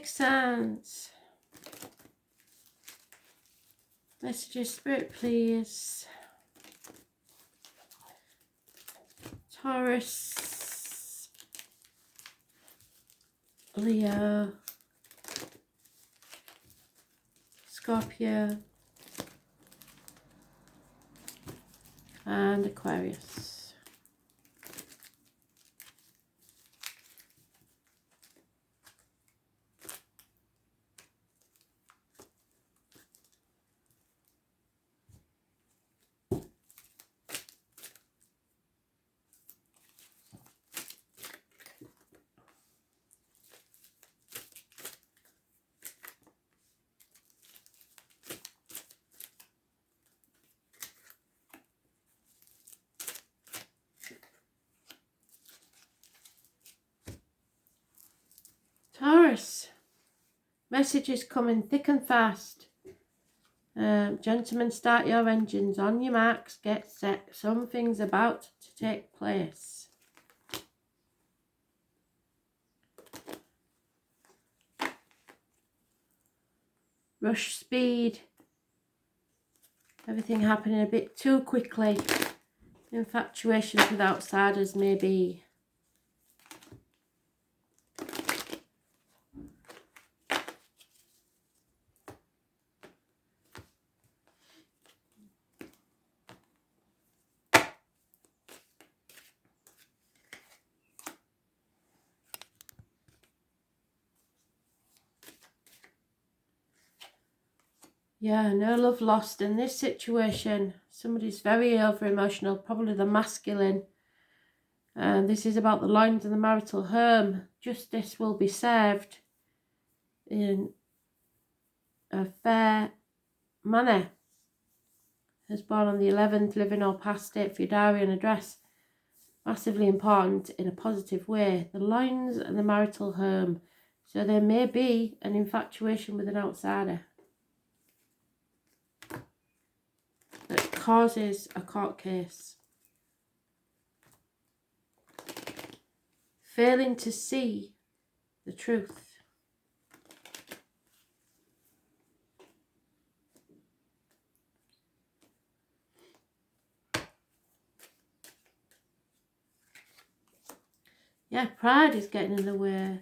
makes sense. Messages, Spirit, please. Taurus, Leo, Scorpio, and Aquarius. Taurus, messages coming thick and fast. Gentlemen, start your engines. On your marks, get set. Something's about to take place. Rush speed. Everything happening a bit too quickly. Infatuations with outsiders, maybe. Yeah, no love lost in this situation. Somebody's very over-emotional, probably the masculine. And this is about the loins and the marital home. Justice will be served in a fair manner. Is born on the 11th, living or past it for your diary and address. Massively important in a positive way. The loins and the marital home. So there may be an infatuation with an outsider that causes a court case. Failing to see the truth. Yeah, pride is getting in the way.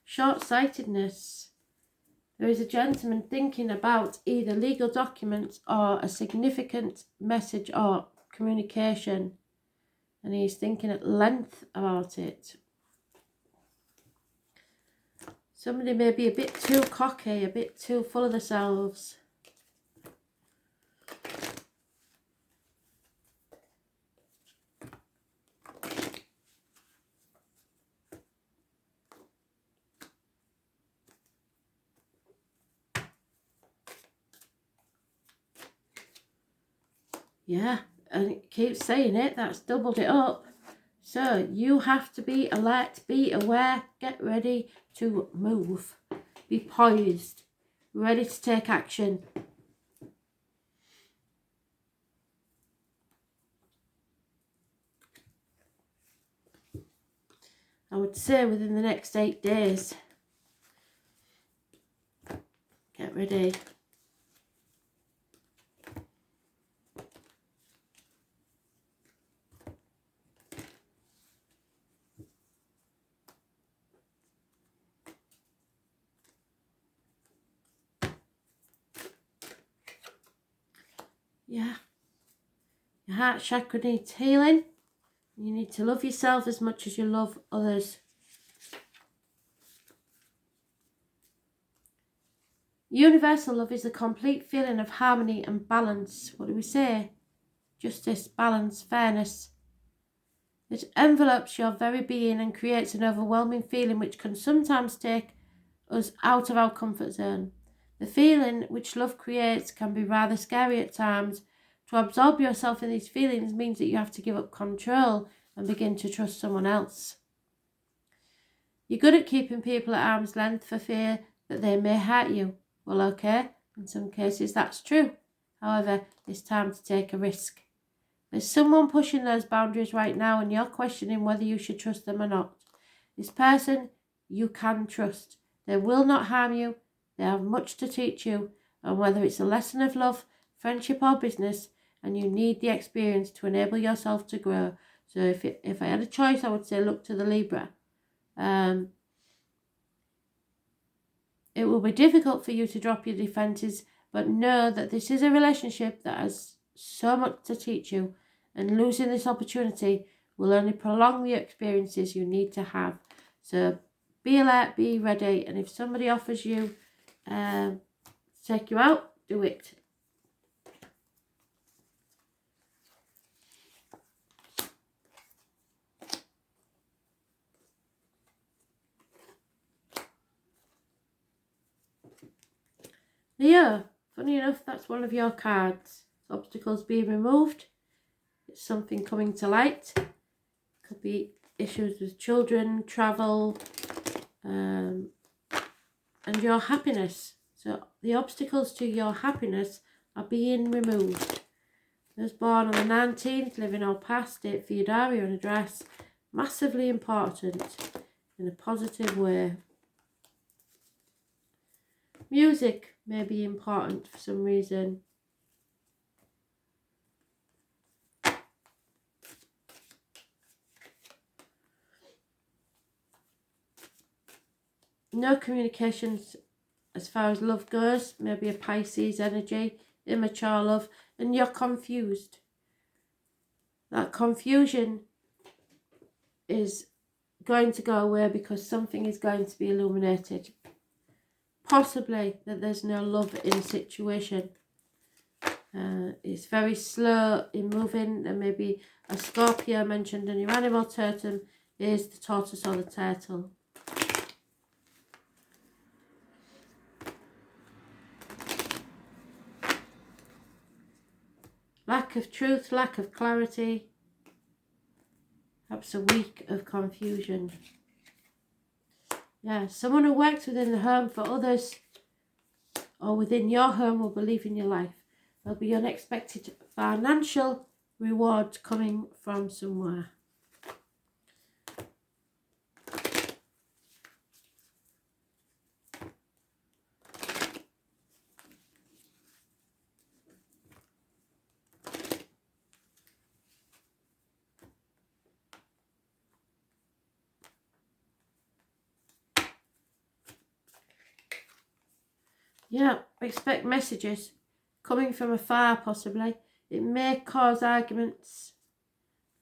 Short-sightedness. There is a gentleman thinking about either legal documents or a significant message or communication. And he's thinking at length about it. Somebody may be a bit too cocky, a bit too full of themselves. Yeah, and it keeps saying it, that's doubled it up. So you have to be alert, be aware, get ready to move. Be poised, ready to take action. I would say within the next 8 days. Get ready. Yeah. Your heart chakra needs healing. You need to love yourself as much as you love others. Universal love is the complete feeling of harmony and balance. What do we say? Justice, balance, fairness. It envelopes your very being and creates an overwhelming feeling which can sometimes take us out of our comfort zone. The feeling which love creates can be rather scary at times. To absorb yourself in these feelings means that you have to give up control and begin to trust someone else. You're good at keeping people at arm's length for fear that they may hurt you. Well, okay, in some cases that's true. However, it's time to take a risk. There's someone pushing those boundaries right now and you're questioning whether you should trust them or not. This person you can trust. They will not harm you. They have much to teach you, and whether it's a lesson of love, friendship or business, and you need the experience to enable yourself to grow. So if I had a choice, I would say look to the Libra. It will be difficult for you to drop your defences, but know that this is a relationship that has so much to teach you, and losing this opportunity will only prolong the experiences you need to have. So be alert, be ready, and if somebody offers you to take you out, do it. Leo, funny enough, that's one of your cards. Obstacles being removed. It's something coming to light. Could be issues with children, travel, and your happiness. So the obstacles to your happiness are being removed. Those born on the 19th, living or past, date for your diary and address. Massively important in a positive way. Music may be important for some reason. No communications as far as love goes. Maybe a Pisces energy, immature love, and you're confused. That confusion is going to go away because something is going to be illuminated. Possibly that there's no love in a situation. It's very slow in moving. There may be a Scorpio mentioned, and your animal totem is the tortoise or the turtle. Lack of truth, lack of clarity. Perhaps a week of confusion. Yeah, someone who works within the home for others or within your home will believe in your life. There'll be unexpected financial reward coming from somewhere. Yeah, expect messages coming from afar possibly. It may cause arguments,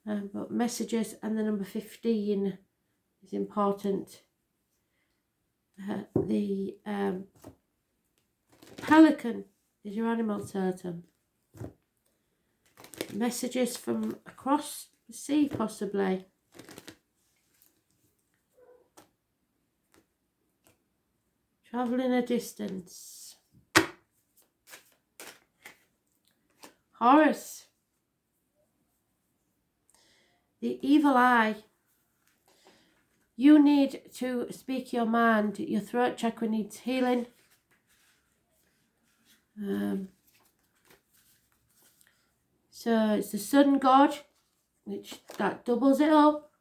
but messages, and the number 15 is important. The pelican is your animal totem. Messages from across the sea possibly. Travelling a distance. Taurus. The evil eye. You need to speak your mind. Your throat chakra needs healing. So it's the sun god, which that doubles it up.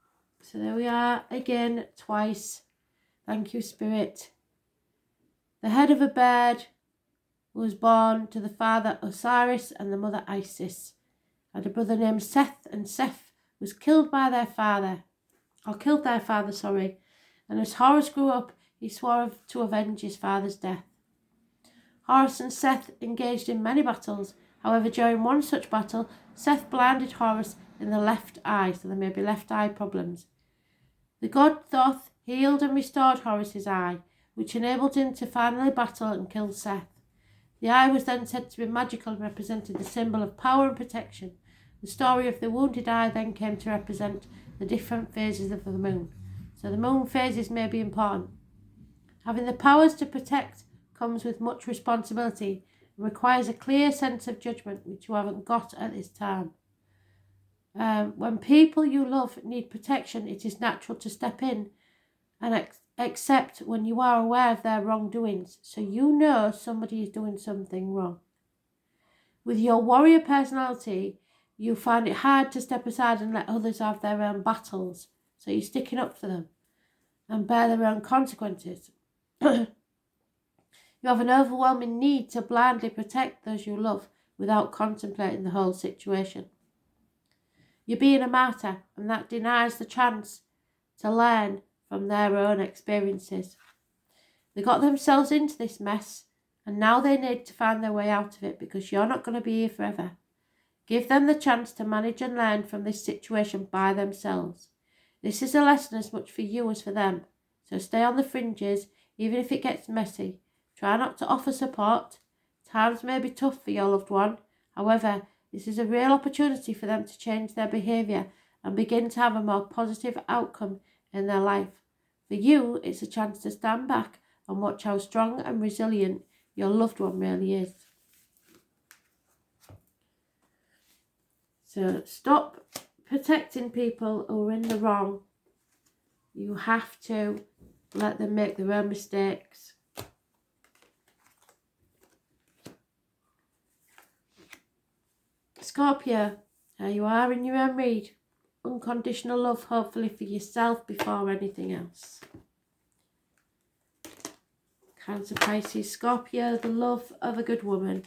So there we are again, twice. Thank you, Spirit. The head of a bird was born to the father Osiris and the mother Isis. Had a brother named Seth, and Seth was killed by their father. And as Horus grew up, he swore to avenge his father's death. Horus and Seth engaged in many battles. However, during one such battle, Seth blinded Horus in the left eye, so there may be left eye problems. The god Thoth healed and restored Horus's eye, which enabled him to finally battle and kill Seth. The eye was then said to be magical and represented the symbol of power and protection. The story of the wounded eye then came to represent the different phases of the moon. So the moon phases may be important. Having the powers to protect comes with much responsibility and requires a clear sense of judgment, which you haven't got at this time. When people you love need protection, it is natural to step in and accept when you are aware of their wrongdoings, so you know somebody is doing something wrong. With your warrior personality, you find it hard to step aside and let others have their own battles, so you're sticking up for them and bear their own consequences. You have an overwhelming need to blindly protect those you love without contemplating the whole situation. You're being a martyr, and that denies the chance to learn from their own experiences. They got themselves into this mess, and now they need to find their way out of it because you're not going to be here forever. Give them the chance to manage and learn from this situation by themselves. This is a lesson as much for you as for them, so stay on the fringes, even if it gets messy. Try not to offer support. Times may be tough for your loved one. However, this is a real opportunity for them to change their behaviour and begin to have a more positive outcome in their life. For you, it's a chance to stand back and watch how strong and resilient your loved one really is. So stop protecting people who are in the wrong. You have to let them make their own mistakes. Scorpio, there you are in your own read. Unconditional love, hopefully for yourself before anything else. Cancer, Pisces, Scorpio, the love of a good woman.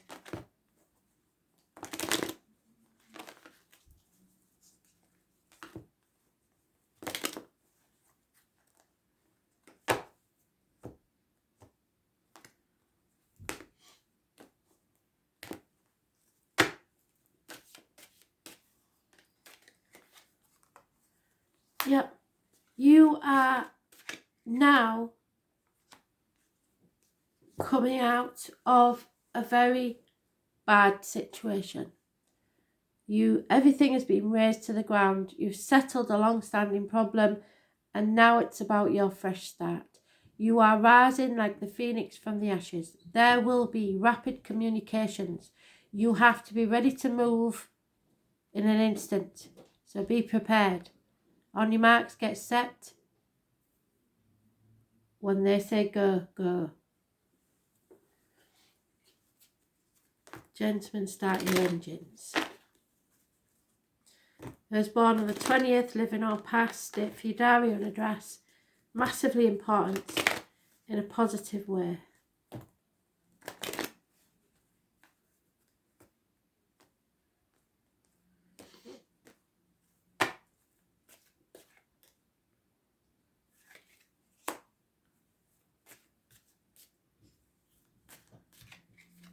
Yep, you are now coming out of a very bad situation. Everything has been razed to the ground. You've settled a long-standing problem, and now it's about your fresh start. You are rising like the phoenix from the ashes. There will be rapid communications. You have to be ready to move in an instant, so be prepared. On your marks, get set. When they say go, go. Gentlemen, start your engines. Those born on the 20th, living or past, date for your diary and address. Massively important in a positive way.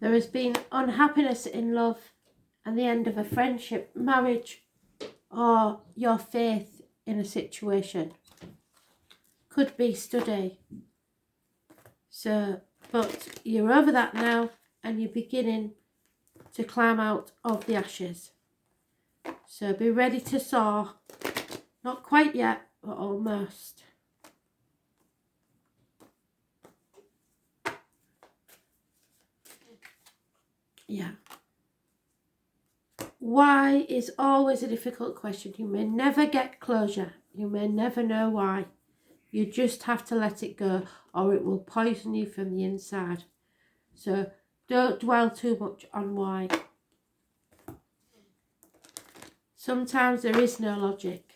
There has been unhappiness in love and the end of a friendship, marriage, or your faith in a situation. Could be study. But you're over that now and you're beginning to climb out of the ashes. So be ready to soar. Not quite yet, but almost. Yeah. Why is always a difficult question. You may never get closure. You may never know why. You just have to let it go, or it will poison you from the inside. So don't dwell too much on why. Sometimes there is no logic.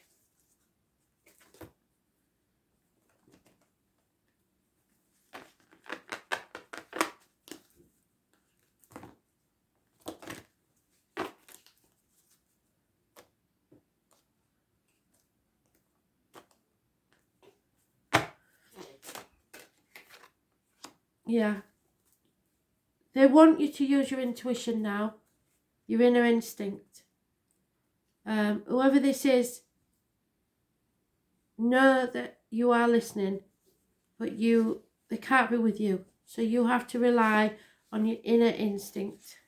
Yeah. They want you to use your intuition now, your inner instinct. Whoever this is, know that you are listening, but they can't be with you. So you have to rely on your inner instinct.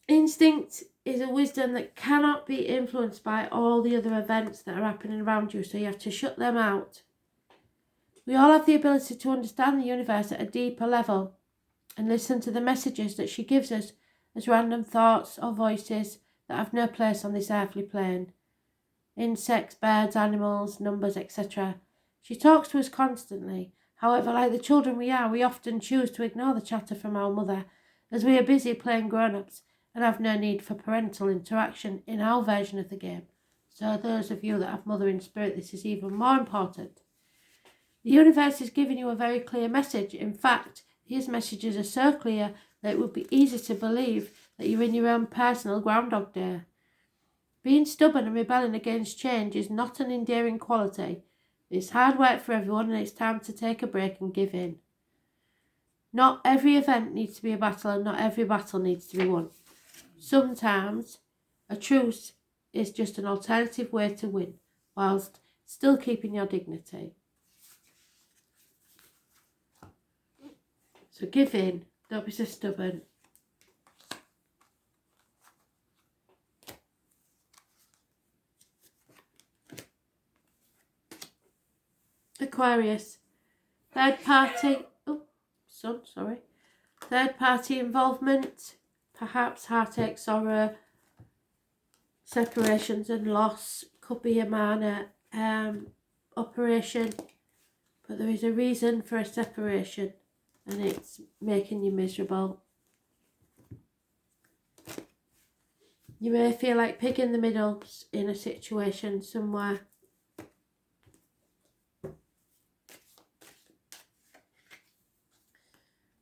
Instinct is a wisdom that cannot be influenced by all the other events that are happening around you, so you have to shut them out. We all have the ability to understand the universe at a deeper level and listen to the messages that she gives us as random thoughts or voices that have no place on this earthly plane. Insects, birds, animals, numbers, etc. She talks to us constantly. However, like the children we are, we often choose to ignore the chatter from our mother as we are busy playing grown-ups and have no need for parental interaction in our version of the game. So those of you that have mother in spirit, this is even more important. The universe is giving you a very clear message. In fact, his messages are so clear that it would be easy to believe that you're in your own personal Groundhog Day. Being stubborn and rebelling against change is not an endearing quality. It's hard work for everyone, and it's time to take a break and give in. Not every event needs to be a battle, and not every battle needs to be won. Sometimes a truce is just an alternative way to win, whilst still keeping your dignity. So give in, don't be so stubborn. Aquarius, third party involvement, perhaps heartache, sorrow, separations and loss. Could be a minor operation, but there is a reason for a separation, and it's making you miserable. You may feel like pig in the middle in a situation somewhere.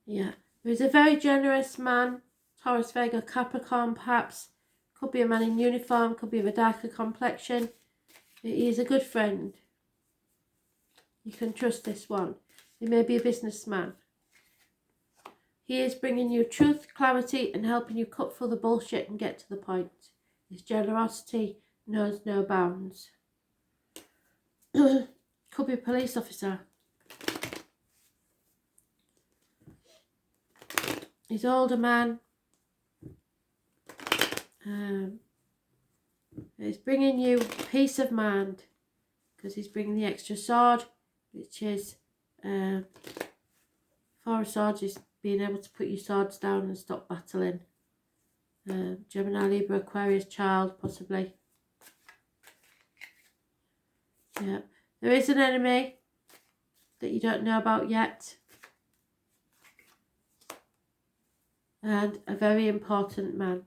Yeah, there is a very generous man, Taurus, Virgo, Capricorn, perhaps. Could be a man in uniform, could be of a darker complexion. He is a good friend. You can trust this one. He may be a businessman. He is bringing you truth, clarity, and helping you cut through the bullshit and get to the point. His generosity knows no bounds. Could be a police officer. He's an older man. He's bringing you peace of mind, because he's bringing the extra sword, which is Four of Swords is being able to put your swords down and stop battling. Gemini, Libra, Aquarius, child, possibly. Yeah, there is an enemy that you don't know about yet, and a very important man.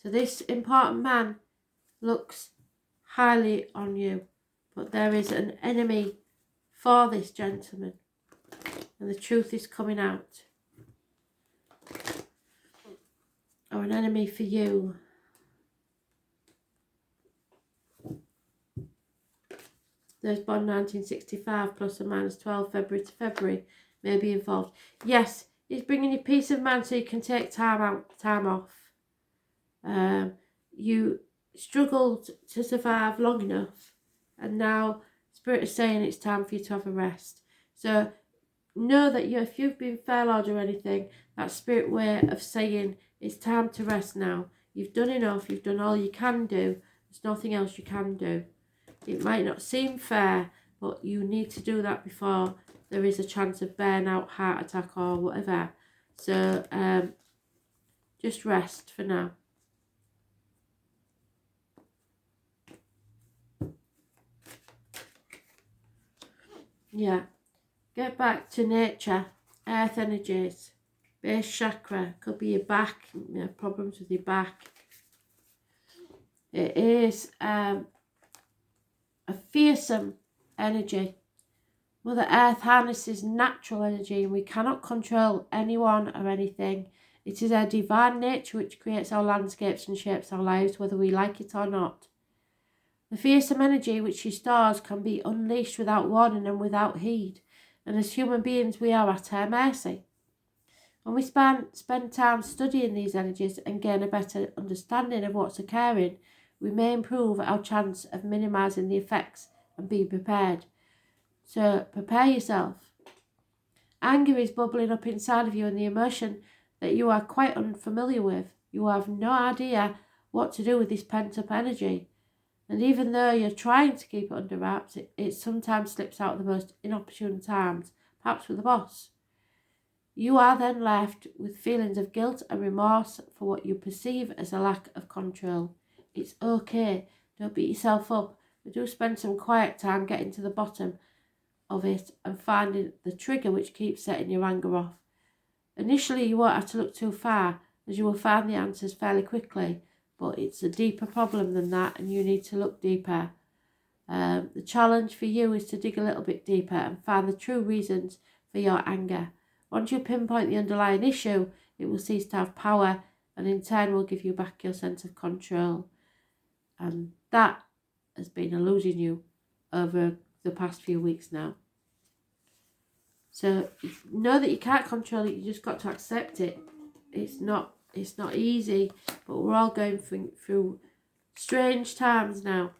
So this important man looks highly on you, but there is an enemy for this gentleman, and the truth is coming out. Or an enemy for you. Those born 1965 plus or minus 12 February to February may be involved. Yes, he's bringing you peace of mind so you can take time off. You struggled to survive long enough, and now Spirit is saying it's time for you to have a rest. So know that if you've been failed or anything, that's Spirit way of saying it's time to rest now. You've done enough, you've done all you can do, there's nothing else you can do. It might not seem fair, but you need to do that before there is a chance of burnout, heart attack or whatever. So just rest for now. Yeah, get back to nature, earth energies, base chakra, could be your back, problems with your back. It is a fearsome energy. Mother Earth harnesses natural energy, and we cannot control anyone or anything. It is our divine nature which creates our landscapes and shapes our lives, whether we like it or not. The fearsome energy which she stores can be unleashed without warning and without heed, and as human beings we are at her mercy. When we spend time studying these energies and gain a better understanding of what's occurring, we may improve our chance of minimising the effects and be prepared. So prepare yourself. Anger is bubbling up inside of you, and the emotion that you are quite unfamiliar with. You have no idea what to do with this pent-up energy. And even though you're trying to keep it under wraps, it sometimes slips out at the most inopportune times, perhaps with the boss. You are then left with feelings of guilt and remorse for what you perceive as a lack of control. It's okay, don't beat yourself up, but do spend some quiet time getting to the bottom of it and finding the trigger which keeps setting your anger off. Initially you won't have to look too far, as you will find the answers fairly quickly, but it's a deeper problem than that, and you need to look deeper. The challenge for you is to dig a little bit deeper and find the true reasons for your anger. Once you pinpoint the underlying issue, it will cease to have power and in turn will give you back your sense of control. And that has been eluding you over the past few weeks now. So know that you can't control it, you just got to accept it. It's not easy, but we're all going through strange times now.